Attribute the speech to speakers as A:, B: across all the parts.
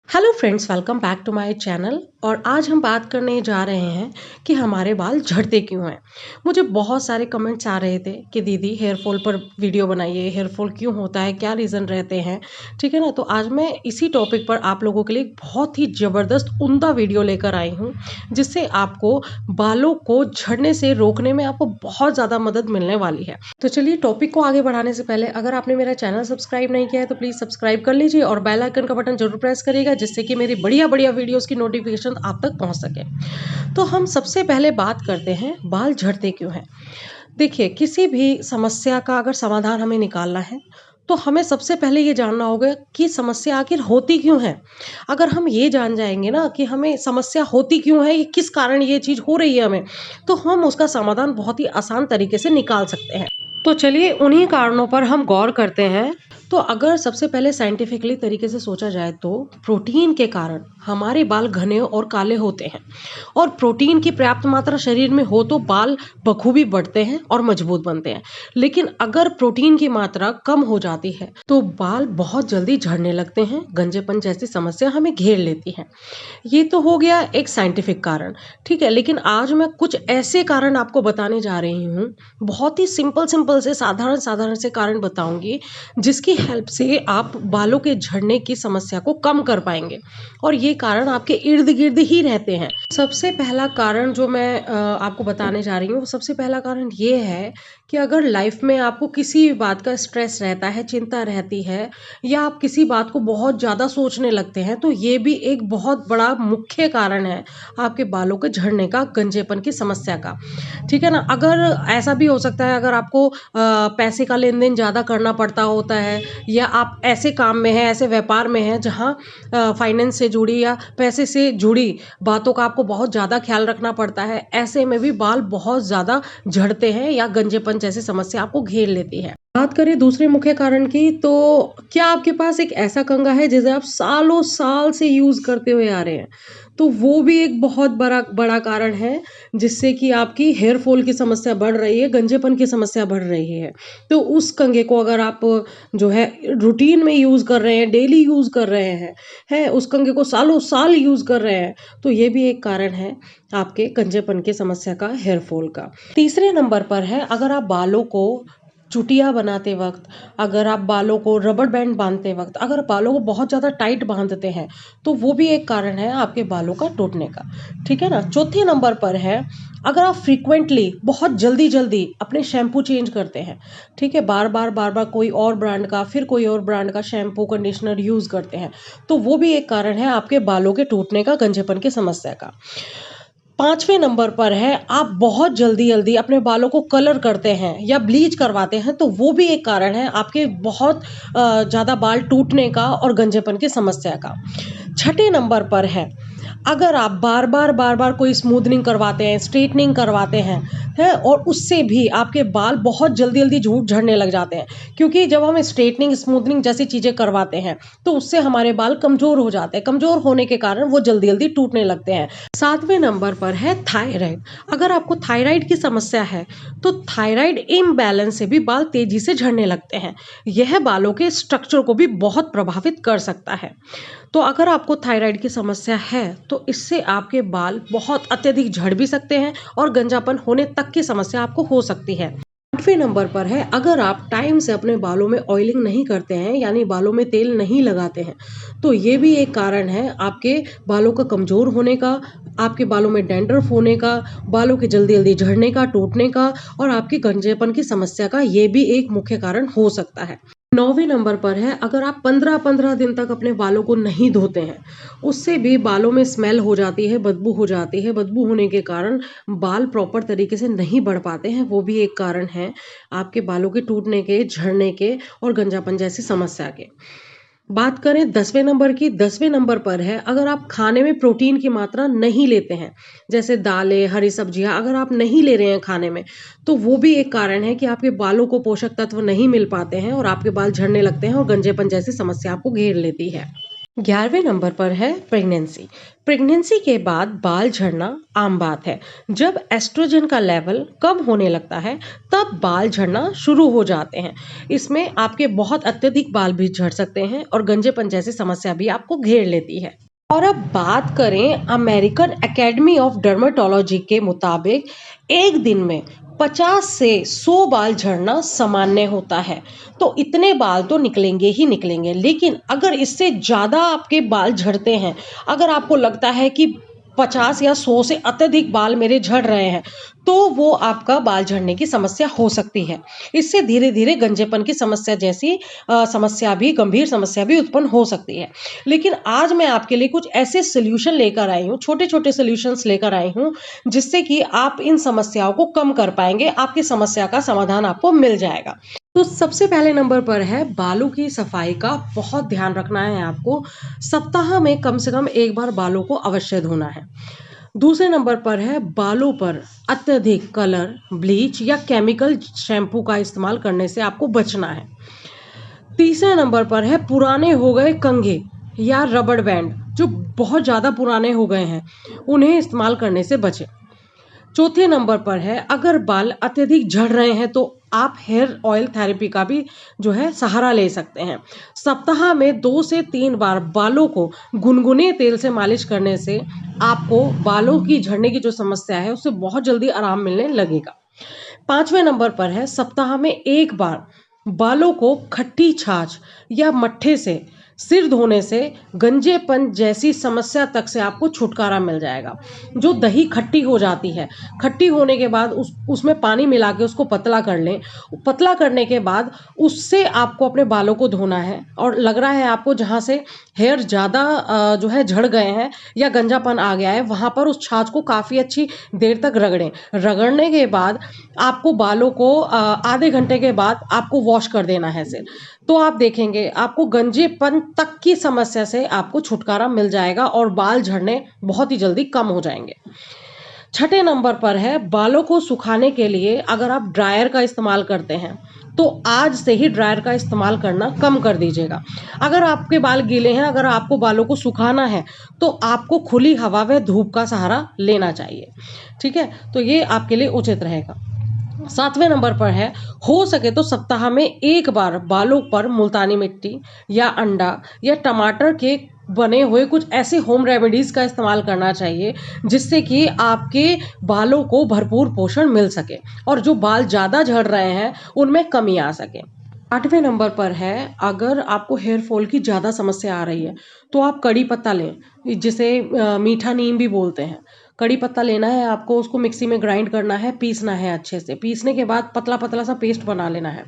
A: Hello friends, welcome back to my channel. और आज हम बात करने जा रहे हैं कि हमारे बाल झड़ते क्यों हैं। मुझे बहुत सारे कमेंट्स आ रहे थे कि दीदी हेयर फॉल पर वीडियो बनाइए, हेयर फॉल क्यों होता है, क्या रीज़न रहते हैं। ठीक है ना। तो आज मैं इसी टॉपिक पर आप लोगों के लिए एक बहुत ही ज़बरदस्त उम्दा वीडियो लेकर आई हूँ, जिससे आपको बालों को झड़ने से रोकने में आपको बहुत ज़्यादा मदद मिलने वाली है। तो चलिए, टॉपिक को आगे बढ़ाने से पहले अगर आपने मेरा चैनल सब्सक्राइब नहीं किया है तो प्लीज़ सब्सक्राइब कर लीजिए और बेल आइकन का बटन जरूर प्रेस करिएगा, जिससे कि मेरी बढ़िया बढ़िया वीडियोस की नोटिफिकेशन आप तक पहुंच सके। तो हम सबसे पहले बात करते हैं बाल झड़ते क्यों हैं। देखिए, किसी भी समस्या का अगर समाधान हमें निकालना है तो हमें सबसे पहले ये जानना होगा कि समस्या आखिर होती क्यों है। अगर हम ये जान जाएंगे ना कि हमें समस्या होती क्यों है, ये किस कारण ये चीज़ हो रही है हमें, तो हम उसका समाधान बहुत ही आसान तरीके से निकाल सकते हैं। तो चलिए, उन्हीं कारणों पर हम गौर करते हैं। तो अगर सबसे पहले साइंटिफिकली तरीके से सोचा जाए तो प्रोटीन के कारण हमारे बाल घने और काले होते हैं। और प्रोटीन की पर्याप्त मात्रा शरीर में हो तो बाल बखूबी बढ़ते हैं और मजबूत बनते हैं। लेकिन अगर प्रोटीन की मात्रा कम हो जाती है तो बाल बहुत जल्दी झड़ने लगते हैं, गंजेपन जैसी समस्या हमें घेर लेती है। ये तो हो गया एक साइंटिफिक कारण। ठीक है, लेकिन आज मैं कुछ ऐसे कारण आपको बताने जा रही हूँ, बहुत ही सिंपल सिंपल से साधारण साधारण से कारण बताऊंगी, जिसकी हेल्प से आप बालों के झड़ने की समस्या को कम कर पाएंगे। और ये कारण आपके इर्द गिर्द ही रहते हैं। सबसे पहला कारण जो मैं आपको बताने जा रही हूँ, सबसे पहला कारण ये है कि अगर लाइफ में आपको किसी भी बात का स्ट्रेस रहता है, चिंता रहती है, या आप किसी बात को बहुत ज़्यादा सोचने लगते हैं, तो ये भी एक बहुत बड़ा मुख्य कारण है आपके बालों के झड़ने का, गंजेपन की समस्या का। ठीक है ना। अगर ऐसा भी हो सकता है, अगर आपको पैसे का लेन देन ज़्यादा करना पड़ता होता है, या आप ऐसे काम में हैं, ऐसे व्यापार में हैं जहाँ फाइनेंस से जुड़ी या पैसे से जुड़ी बातों का आपको बहुत ज़्यादा ख्याल रखना पड़ता है, ऐसे में भी बाल बहुत ज़्यादा झड़ते हैं या गंजेपन जैसी समस्या आपको घेर लेती है। बात करें दूसरे मुख्य कारण की, तो क्या आपके पास एक ऐसा कंघा है जिसे आप सालों साल से यूज करते हुए आ रहे हैं, तो वो भी एक बहुत बड़ा बड़ा कारण है, जिससे कि आपकी हेयर फॉल की समस्या बढ़ रही है, गंजेपन की समस्या बढ़ रही है। तो उस कंघे को अगर आप जो है रूटीन में यूज कर रहे हैं, डेली यूज कर रहे हैं उस कंघे को सालों साल यूज कर रहे हैं, तो ये भी एक कारण है आपके गंजेपन की समस्या का, हेयर फॉल का। तीसरे नंबर पर है, अगर आप बालों को चुटिया बनाते वक्त, अगर आप बालों को रबर बैंड बांधते वक्त, अगर बालों को बहुत ज़्यादा टाइट बांधते हैं, तो वो भी एक कारण है आपके बालों का टूटने का। ठीक है ना। चौथे नंबर पर है, अगर आप फ्रीक्वेंटली बहुत जल्दी जल्दी अपने शैम्पू चेंज करते हैं, ठीक है, बार बार कोई और ब्रांड का, फिर कोई और ब्रांड का शैम्पू कंडीशनर यूज़ करते हैं, तो वो भी एक कारण है आपके बालों के टूटने का, गंजेपन की समस्या का। पांचवें नंबर पर है, आप बहुत जल्दी जल्दी अपने बालों को कलर करते हैं या ब्लीच करवाते हैं, तो वो भी एक कारण है आपके बहुत ज़्यादा बाल टूटने का और गंजेपन की समस्या का। छठे नंबर पर है, अगर आप बार बार कोई स्मूथनिंग करवाते हैं, स्ट्रेटनिंग करवाते हैं और उससे भी आपके बाल बहुत जल्दी जल्दी झूठ झड़ने लग जाते हैं, क्योंकि जब हम स्ट्रेटनिंग, स्मूथनिंग जैसी चीज़ें करवाते हैं तो उससे हमारे बाल कमज़ोर हो जाते हैं, कमज़ोर होने के कारण वो जल्दी जल्दी टूटने लगते हैं। सातवें नंबर पर है थायराइड। अगर आपको थायराइड की समस्या है तो थायराइड इम्बैलेंस से भी बाल तेजी से झड़ने लगते हैं। यह बालों के स्ट्रक्चर को भी बहुत प्रभावित कर सकता है। तो अगर आपको थायराइड की समस्या है तो इससे आपके बाल बहुत अत्यधिक झड़ भी सकते हैं और गंजापन होने तक की समस्या आपको हो सकती है। आठवें नंबर पर है, अगर आप टाइम से अपने बालों में ऑयलिंग नहीं करते हैं, यानी बालों में तेल नहीं लगाते हैं, तो ये भी एक कारण है आपके बालों का कमज़ोर होने का, आपके बालों में डैंड्रफ होने का, बालों के जल्दी जल्दी झड़ने का, टूटने का, और आपके गंजेपन की समस्या का, ये भी एक मुख्य कारण हो सकता है। नौवें नंबर पर है, अगर आप 15-15 दिन तक अपने बालों को नहीं धोते हैं, उससे भी बालों में स्मेल हो जाती है, बदबू हो जाती है, बदबू होने के कारण बाल प्रॉपर तरीके से नहीं बढ़ पाते हैं, वो भी एक कारण है आपके बालों के टूटने के, झड़ने के और गंजापन जैसी समस्या के। बात करें 10वें नंबर की, 10वें नंबर पर है, अगर आप खाने में प्रोटीन की मात्रा नहीं लेते हैं, जैसे दालें, हरी सब्जियां अगर आप नहीं ले रहे हैं खाने में, तो वो भी एक कारण है कि आपके बालों को पोषक तत्व नहीं मिल पाते हैं और आपके बाल झड़ने लगते हैं और गंजेपन जैसी समस्या आपको घेर लेती है। 11वें नंबर पर है प्रेगनेंसी। प्रेगनेंसी के बाद बाल झड़ना आम बात है। जब एस्ट्रोजन का लेवल कम होने लगता है तब बाल झड़ना शुरू हो जाते हैं। इसमें आपके बहुत अत्यधिक बाल भी झड़ सकते हैं और गंजेपन जैसी समस्या भी आपको घेर लेती है। और अब बात करें अमेरिकन एकेडमी ऑफ डर्मेटोलॉजी के मुताबिक एक दिन में 50 से 100 बाल झड़ना सामान्य होता है। तो इतने बाल तो निकलेंगे ही निकलेंगे, लेकिन अगर इससे ज़्यादा आपके बाल झड़ते हैं, अगर आपको लगता है कि 50 या 100 से अत्यधिक बाल मेरे झड़ रहे हैं, तो वो आपका बाल झड़ने की समस्या हो सकती है। इससे धीरे धीरे गंजेपन की समस्या जैसी समस्या भी, गंभीर समस्या भी उत्पन्न हो सकती है। लेकिन आज मैं आपके लिए कुछ ऐसे सोल्यूशन लेकर आई हूँ, छोटे छोटे सोल्यूशंस लेकर आई हूँ, जिससे कि आप इन समस्याओं को कम कर पाएंगे, आपकी समस्या का समाधान आपको मिल जाएगा। तो सबसे पहले नंबर पर है बालों की सफाई का बहुत ध्यान रखना है आपको। सप्ताह में कम से कम एक बार बालों को अवश्य धोना है। दूसरे नंबर पर है बालों पर अत्यधिक कलर, ब्लीच या केमिकल शैम्पू का इस्तेमाल करने से आपको बचना है। तीसरे नंबर पर है पुराने हो गए कंघे या रबड़ बैंड जो बहुत ज़्यादा पुराने हो गए हैं, उन्हें इस्तेमाल करने से बचें। चौथे नंबर पर है अगर बाल अत्यधिक झड़ रहे हैं तो आप हेयर ऑयल थेरेपी का भी जो है सहारा ले सकते हैं। सप्ताह में 2 से 3 बार बालों को गुनगुने तेल से मालिश करने से आपको बालों की झड़ने की जो समस्या है उससे बहुत जल्दी आराम मिलने लगेगा। 5वें नंबर पर है सप्ताह में एक बार बालों को खट्टी छाछ या मट्ठे से सिर धोने से गंजेपन जैसी समस्या तक से आपको छुटकारा मिल जाएगा। जो दही खट्टी हो जाती है, खट्टी होने के बाद उसमें पानी मिला के उसको पतला कर लें। पतला करने के बाद उससे आपको अपने बालों को धोना है और लग रहा है आपको जहाँ से हेयर ज़्यादा जो है झड़ गए हैं या गंजापन आ गया है, वहाँ पर उस छाछ को काफ़ी अच्छी देर तक रगड़ें। रगड़ने के बाद आपको बालों को आधे घंटे के बाद आपको वॉश कर देना है सिर। तो आप देखेंगे आपको गंजेपन तक की समस्या से आपको छुटकारा मिल जाएगा और बाल झड़ने बहुत ही जल्दी कम हो जाएंगे। छठे नंबर पर है बालों को सुखाने के लिए अगर आप ड्रायर का इस्तेमाल करते हैं तो आज से ही ड्रायर का इस्तेमाल करना कम कर दीजिएगा। अगर आपके बाल गीले हैं, अगर आपको बालों को सुखाना है तो आपको खुली हवा व धूप का सहारा लेना चाहिए। ठीक है, तो ये आपके लिए उचित रहेगा। 7वें नंबर पर है हो सके तो सप्ताह में एक बार बालों पर मुल्तानी मिट्टी या अंडा या टमाटर के बने हुए कुछ ऐसे होम रेमेडीज का इस्तेमाल करना चाहिए जिससे कि आपके बालों को भरपूर पोषण मिल सके और जो बाल ज़्यादा झड़ रहे हैं उनमें कमी आ सके। 8वें नंबर पर है अगर आपको हेयर फॉल की ज़्यादा समस्या आ रही है तो आप कड़ी पत्ता लें, जिसे मीठा नीम भी बोलते हैं। कड़ी पत्ता लेना है आपको, उसको मिक्सी में ग्राइंड करना है, पीसना है अच्छे से। पीसने के बाद पतला पतला सा पेस्ट बना लेना है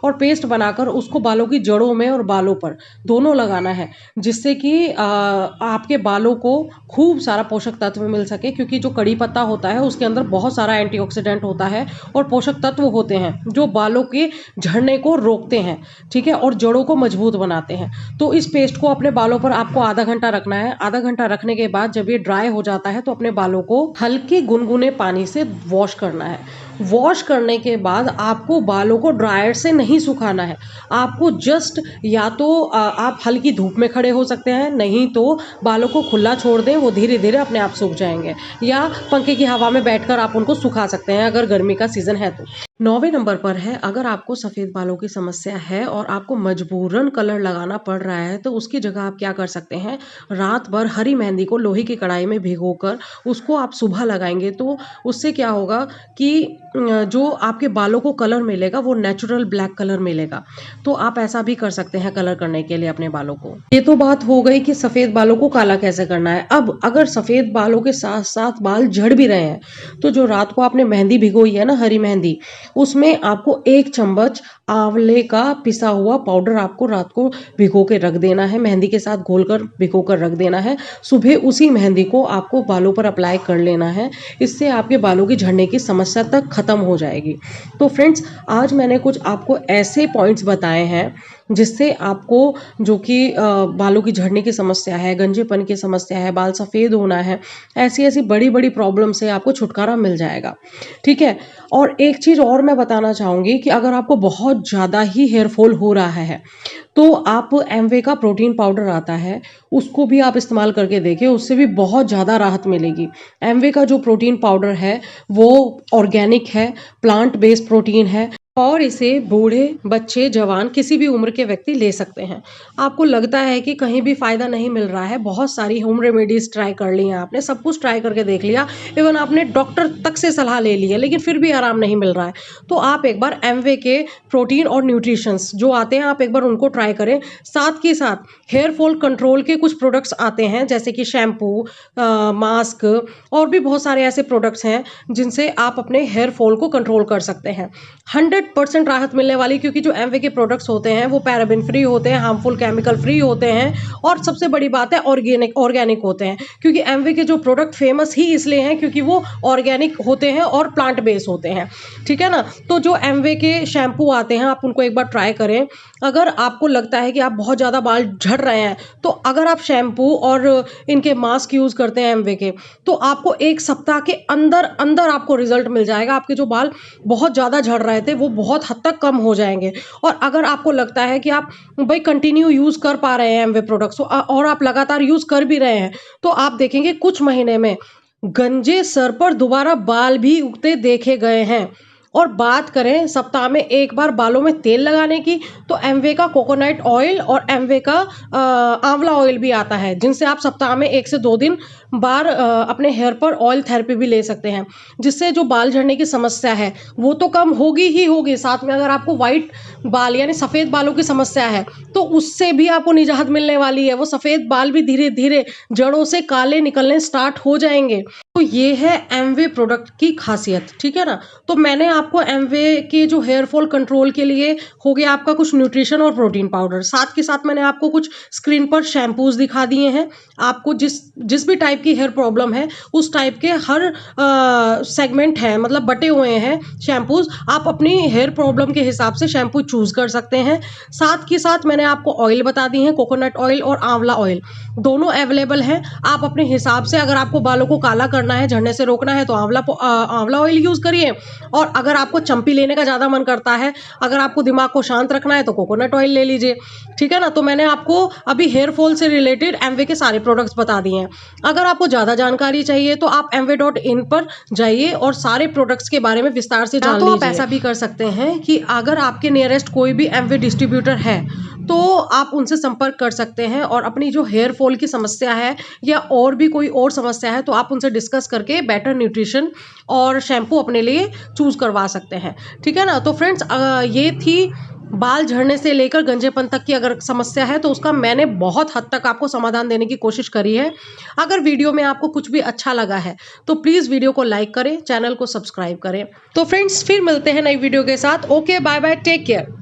A: और पेस्ट बनाकर उसको बालों की जड़ों में और बालों पर दोनों लगाना है, जिससे कि आपके बालों को खूब सारा पोषक तत्व मिल सके। क्योंकि जो कड़ी पत्ता होता है उसके अंदर बहुत सारा एंटीऑक्सीडेंट होता है और पोषक तत्व होते हैं जो बालों के झड़ने को रोकते हैं, ठीक है, और जड़ों को मजबूत बनाते हैं। तो इस पेस्ट को अपने बालों पर आपको आधा घंटा रखना है। आधा घंटा रखने के बाद जब ये ड्राई हो जाता है तो अपने बालों को हल्के गुनगुने पानी से वॉश करना है। वॉश करने के बाद आपको बालों को ड्रायर से नहीं सुखाना है। आपको जस्ट या तो आप हल्की धूप में खड़े हो सकते हैं, नहीं तो बालों को खुला छोड़ दें, वो धीरे धीरे अपने आप सूख जाएंगे, या पंखे की हवा में बैठकर आप उनको सुखा सकते हैं अगर गर्मी का सीजन है तो। 9वें नंबर पर है अगर आपको सफ़ेद बालों की समस्या है और आपको मजबूरन कलर लगाना पड़ रहा है तो उसकी जगह आप क्या कर सकते हैं, रात भर हरी मेहंदी को लोहे की कढ़ाई में भिगोकर उसको आप सुबह लगाएंगे तो उससे क्या होगा कि जो आपके बालों को कलर मिलेगा वो नेचुरल ब्लैक कलर मिलेगा। तो आप ऐसा भी कर सकते हैं कलर करने के लिए अपने बालों को। ये तो बात हो गई कि सफ़ेद बालों को काला कैसे करना है। अब अगर सफ़ेद बालों के साथ साथ बाल झड़ भी रहे हैं तो जो रात को आपने मेहंदी भिगोई है ना, हरी मेहंदी, उसमें आपको 1 चम्मच आंवले का पिसा हुआ पाउडर आपको रात को भिगो के रख देना है, मेहंदी के साथ घोलकर भिगो कर रख देना है। सुबह उसी मेहंदी को आपको बालों पर अप्लाई कर लेना है। इससे आपके बालों की झड़ने की समस्या तक खत्म हो जाएगी। तो फ्रेंड्स, आज मैंने कुछ आपको ऐसे पॉइंट्स बताए हैं जिससे आपको जो कि बालों की झड़ने की समस्या है, गंजेपन की समस्या है, बाल सफ़ेद होना है, ऐसी ऐसी बड़ी बड़ी प्रॉब्लम से आपको छुटकारा मिल जाएगा। ठीक है। और एक चीज़ और मैं बताना चाहूँगी कि अगर आपको बहुत ज़्यादा ही हेयर फॉल हो रहा है तो आप एमवे का प्रोटीन पाउडर आता है, उसको भी आप इस्तेमाल करके देखें, उससे भी बहुत ज़्यादा राहत मिलेगी। एमवे का जो प्रोटीन पाउडर है वो ऑर्गेनिक है, प्लांट बेस्ड प्रोटीन है और इसे बूढ़े, बच्चे, जवान किसी भी उम्र के व्यक्ति ले सकते हैं। आपको लगता है कि कहीं भी फ़ायदा नहीं मिल रहा है, बहुत सारी होम रेमेडीज़ ट्राई कर ली हैं आपने, सब कुछ ट्राई करके देख लिया, इवन आपने डॉक्टर तक से सलाह ले ली है, लेकिन फिर भी आराम नहीं मिल रहा है, तो आप एक बार एमवे के प्रोटीन और न्यूट्रिशंस जो आते हैं, आप एक बार उनको ट्राई करें। साथ के साथ हेयर फॉल कंट्रोल के कुछ प्रोडक्ट्स आते हैं, जैसे कि शैम्पू, मास्क और भी बहुत सारे ऐसे प्रोडक्ट्स हैं, जिनसे आप अपने हेयर फॉल को कंट्रोल कर सकते हैं। 100% राहत मिलने वाली, क्योंकि जो एमवे के प्रोडक्ट्स होते हैं वो पैराबेन फ्री होते हैं, हार्मफुल केमिकल फ्री होते हैं और सबसे बड़ी बात है ऑर्गेनिक होते हैं, क्योंकि एमवे के जो प्रोडक्ट फेमस ही इसलिए हैं क्योंकि वो ऑर्गेनिक होते हैं और प्लांट बेस होते हैं। ठीक है ना। तो जो एमवे के शैम्पू आते हैं आप उनको एक बार ट्राई करें। अगर आपको लगता है कि आप बहुत ज़्यादा बाल झड़ रहे हैं, तो अगर आप शैम्पू और इनके मास्क यूज़ करते हैं एमवे के, तो आपको 1 सप्ताह के अंदर अंदर आपको रिजल्ट मिल जाएगा। आपके जो बाल बहुत ज़्यादा झड़ रहे थे वो बहुत हद तक कम हो जाएंगे। और अगर आपको लगता है कि आप भाई कंटिन्यू यूज़ कर पा रहे हैं एमवे प्रोडक्ट्स और आप लगातार यूज़ कर भी रहे हैं, तो आप देखेंगे कुछ महीने में गंजे सर पर दोबारा बाल भी उगते देखे गए हैं। और बात करें सप्ताह में एक बार बालों में तेल लगाने की, तो एमवे का कोकोनट ऑयल और एमवे का आंवला ऑयल भी आता है, जिनसे आप सप्ताह में 1 से 2 दिन बार अपने हेयर पर ऑयल थेरेपी भी ले सकते हैं, जिससे जो बाल झड़ने की समस्या है वो तो कम होगी ही होगी, साथ में अगर आपको वाइट बाल यानी सफ़ेद बालों की समस्या है तो उससे भी आपको निजात मिलने वाली है। वो सफ़ेद बाल भी धीरे धीरे जड़ों से काले निकलने स्टार्ट हो जाएंगे। तो ये है एमवे प्रोडक्ट की खासियत। ठीक है ना। तो मैंने आपको एमवे के जो हेयर फॉल कंट्रोल के लिए हो गया आपका कुछ न्यूट्रिशन और प्रोटीन पाउडर, साथ के साथ मैंने आपको कुछ स्क्रीन पर शैम्पूज दिखा दिए हैं। आपको जिस जिस भी टाइप की हेयर प्रॉब्लम है उस टाइप के हर सेगमेंट है, मतलब बटे हुए हैं शैम्पूज, आप अपनी हेयर प्रॉब्लम के हिसाब से शैम्पू चूज कर सकते हैं। साथ के साथ मैंने आपको ऑयल बता दी है, कोकोनट ऑयल और आंवला ऑयल दोनों अवेलेबल हैं। आप अपने हिसाब से, अगर आपको बालों को काला करना है, झड़ने से रोकना है, तो आंवला ऑयल यूज करिए, और अगर आपको चंपी लेने का ज़्यादा मन करता है, अगर आपको दिमाग को शांत रखना है, तो कोकोनट ऑयल ले लीजिए। ठीक है ना। तो मैंने आपको अभी हेयर फॉल से रिलेटेड एमवे के सारे प्रोडक्ट्स बता दिए हैं। अगर आपको ज़्यादा जानकारी चाहिए तो आप mv.in पर जाइए और सारे प्रोडक्ट्स के बारे में विस्तार से जान लीजिए। आप ऐसा भी कर सकते हैं कि अगर आपके नियरेस्ट कोई भी एमवे डिस्ट्रीब्यूटर है तो आप उनसे संपर्क कर सकते हैं, और अपनी जो हेयर फॉल की समस्या है या और भी कोई और समस्या है तो आप उनसे डिस्कस करके बेटर न्यूट्रिशन और शैम्पू अपने लिए चूज करवा सकते हैं। ठीक है ना। तो फ्रेंड्स, ये थी बाल झड़ने से लेकर गंजेपन तक की अगर समस्या है तो उसका मैंने बहुत हद तक आपको समाधान देने की कोशिश करी है। अगर वीडियो में आपको कुछ भी अच्छा लगा है तो प्लीज़ वीडियो को लाइक करें, चैनल को सब्सक्राइब करें। तो फ्रेंड्स, फिर मिलते हैं नई वीडियो के साथ। Okay, bye bye, take care.